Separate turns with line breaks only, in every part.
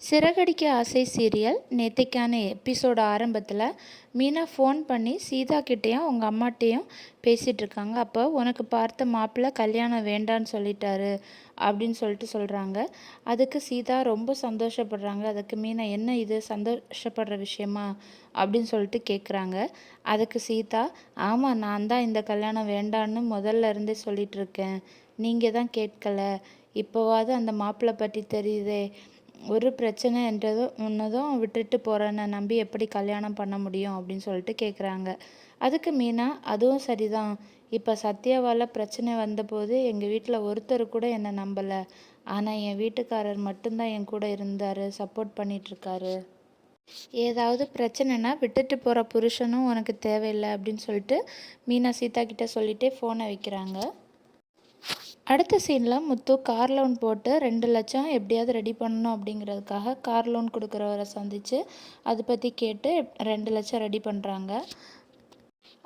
சிறகடிக்க ஆசை serial நேத்திக்கான episode ஆரம்பத்தில் Meena phone பண்ணி சீதா கிட்டேயும் அவங்க அம்மாட்டையும் பேசிகிட்டு இருக்காங்க. அப்போ உனக்கு பார்த்த மாப்பிள்ளை கல்யாணம் வேண்டான்னு சொல்லிட்டாரு அப்படின்னு சொல்கிறாங்க. அதுக்கு சீதா ரொம்ப சந்தோஷப்படுறாங்க. அதுக்கு மீனா என்ன இது சந்தோஷப்படுற விஷயமா அப்படின்னு சொல்லிட்டு கேட்குறாங்க. அதுக்கு சீதா, ஆமாம், நான் தான் இந்த கல்யாணம் வேண்டான்னு முதல்ல இருந்தே சொல்லிட்டு இருக்கேன், நீங்கள் தான் கேட்கல, இப்போவாது அந்த மாப்பிள்ளை பற்றி தெரியுதே, ஒரு பிரச்சனை ஒன்றதும் விட்டுட்டு போகிறேன்னு நம்பி எப்படி கல்யாணம் பண்ண முடியும் அப்படின்னு சொல்லிட்டு கேட்குறாங்க. அதுக்கு மீனா, அதுவும் சரிதான், இப்போ சத்யாவால் பிரச்சனை வந்தபோது எங்கள் வீட்டில் ஒருத்தர் கூட என்னை நம்பலை, ஆனால் என் வீட்டுக்காரர் மட்டும்தான் என் கூட இருந்தார், சப்போர்ட் பண்ணிகிட்ருக்காரு, ஏதாவது பிரச்சனைனா விட்டுட்டு போகிற புருஷனும் உனக்கு தேவையில்லை அப்படின்னு சொல்லிட்டு மீனா சீதா கிட்டே சொல்லிகிட்டே ஃபோனை வைக்கிறாங்க. அடுத்த சீனில் முத்து கார் லோன் போட்டு 2 லட்சம் எப்படியாவது ரெடி பண்ணணும் அப்படிங்கிறதுக்காக கார் லோன் கொடுக்குறவரை சந்தித்து அதை பற்றி கேட்டு 2 லட்சம் ரெடி பண்ணுறாங்க.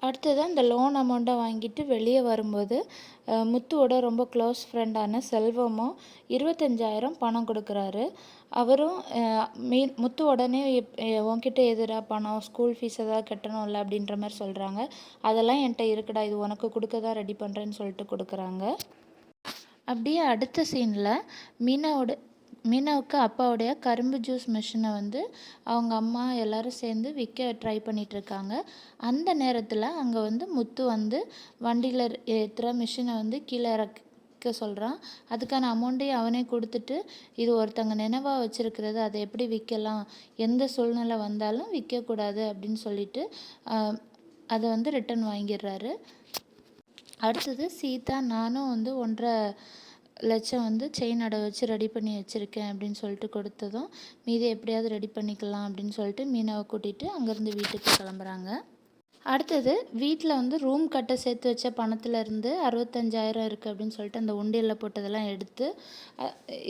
அடுத்தது அந்த லோன் அமௌண்ட்டை வாங்கிட்டு வெளியே வரும்போது முத்துவோட ரொம்ப க்ளோஸ் ஃப்ரெண்டான செல்வமும் 25,000 பணம் கொடுக்குறாரு. அவரும் முத்து உடனே உன்கிட்ட எதுடா பணம், ஸ்கூல் ஃபீஸ் ஏதாவது கட்டணும்ல அப்படின்ற மாதிரி சொல்கிறாங்க. அதெல்லாம் என்கிட்ட இருக்குடா, இது உனக்கு கொடுக்க தான் ரெடி பண்ணுறேன்னு சொல்லிட்டு கொடுக்குறாங்க. அப்படியே அடுத்த சீனில் மீனாவுக்கு அப்பாவுடைய கரும்பு ஜூஸ் மிஷினை அவங்க அம்மா எல்லோரும் சேர்ந்து விற்க ட்ரை பண்ணிகிட்ருக்காங்க. அந்த நேரத்தில் அங்கே முத்து வண்டியில் ஏற்றுற மிஷினை கீழே இறக்க சொல்கிறான். அதுக்கான அமௌண்ட்டையும் அவனே கொடுத்துட்டு, இது ஒருத்தங்க நினைவாக வச்சுருக்கிறது, அதை எப்படி விற்கலாம், எந்த சூழ்நிலை வந்தாலும் விற்கக்கூடாது அப்படின்னு சொல்லிட்டு அதை ரிட்டன் வாங்கிடுறாரு. அடுத்தது சீதா, நானும் 1.5 லட்சம் செயின் அடை வச்சு ரெடி பண்ணி வச்சுருக்கேன் அப்படின்னு சொல்லிட்டு கொடுத்ததும், மீதி எப்படியாவது ரெடி பண்ணிக்கலாம் அப்படின்னு சொல்லிட்டு மீனாவை கூட்டிகிட்டு அங்கேருந்து வீட்டுக்கு கிளம்புறாங்க. அடுத்தது வீட்டில் ரூம் கட்ட சேர்த்து வச்ச பணத்துலேருந்து 65,000 இருக்குது அப்படின்னு சொல்லிட்டு அந்த உண்டியலில் போட்டதெல்லாம் எடுத்து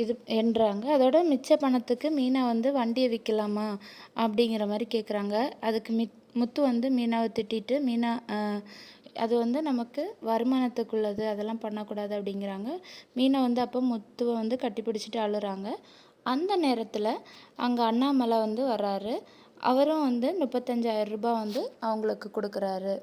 இது எண்ணுறாங்க. அதோட மிச்ச பணத்துக்கு மீனா வண்டியை விற்கலாமா அப்படிங்கிற மாதிரி கேட்குறாங்க. அதுக்கு முத்து மீனாவை திட்டிட்டு, மீனா அது நமக்கு வருமானத்துக்குள்ளது, அதெல்லாம் பண்ணக்கூடாது அப்படிங்கிறாங்க. மீனை அப்போ முத்துவை கட்டிப்பிடிச்சிட்டு அழுறாங்க. அந்த நேரத்தில் அங்கே அண்ணாமலை வர்றாரு. அவரும் 35,000 ரூபாய் அவங்களுக்கு கொடுக்குறாரு.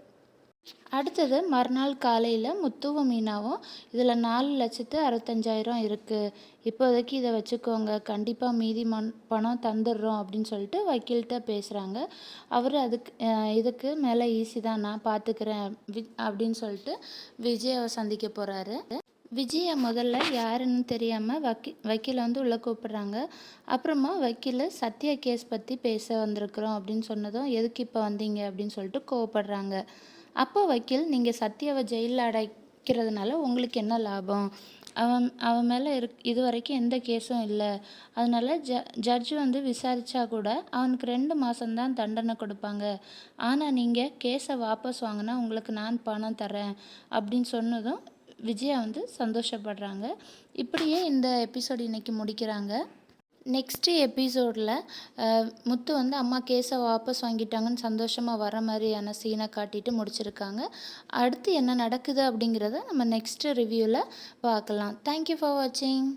அடுத்தது மறுநாள் காலையில் முத்துவும் மீனாவும், இதில் 4,65,000 இருக்குது, இப்போதைக்கு இதை வச்சுக்கோங்க, கண்டிப்பாக மீதி பணம் தந்துடுறோம் அப்படின்னு சொல்லிட்டு வக்கீல்கிட்ட பேசுகிறாங்க. அவர் இதுக்கு மேலே ஈஸி தான், நான் பார்த்துக்கிறேன் அப்படின்னு சொல்லிட்டு விஜயாவை சந்திக்க போகிறாரு. விஜயை முதல்ல யாருன்னு தெரியாமல் வக்கீலை உள்ளே கூப்பிட்றாங்க. அப்புறமா வக்கீல் சத்யா கேஸ் பற்றி பேச வந்திருக்கிறோம் அப்படின்னு சொன்னதும், எதுக்கு இப்போ வந்தீங்க அப்படின்னு சொல்லிட்டு கோவப்படுறாங்க. அப்போ வக்கீல், நீங்கள் சத்யாவை ஜெயிலில் அடைக்கிறதுனால உங்களுக்கு என்ன லாபம், அவன் மேலே இது வரைக்கும் எந்த கேஸும் இல்லை, அதனால் ஜட்ஜு விசாரித்தா கூட அவனுக்கு 2 மாதம்தான் தண்டனை கொடுப்பாங்க, ஆனால் நீங்கள் கேஸை வாபஸ் வாங்கினா உங்களுக்கு நான் பணம் தரேன் அப்படின்னு சொன்னதும் விஜயா சந்தோஷப்படுறாங்க. இப்படியே இந்த எபிசோடு இன்றைக்கி முடிக்கிறாங்க. நெக்ஸ்ட்டு எபிசோடில் முத்து அம்மா கேஸை வாபஸ் வாங்கிட்டாங்கன்னு சந்தோஷமாக வர மாதிரியான சீனை காட்டிட்டு முடிச்சிருக்காங்க. அடுத்து என்ன நடக்குது அப்படிங்கிறத நம்ம நெக்ஸ்ட்டு ரிவ்யூவில் பார்க்கலாம். தேங்க்யூ ஃபார் வாட்சிங்.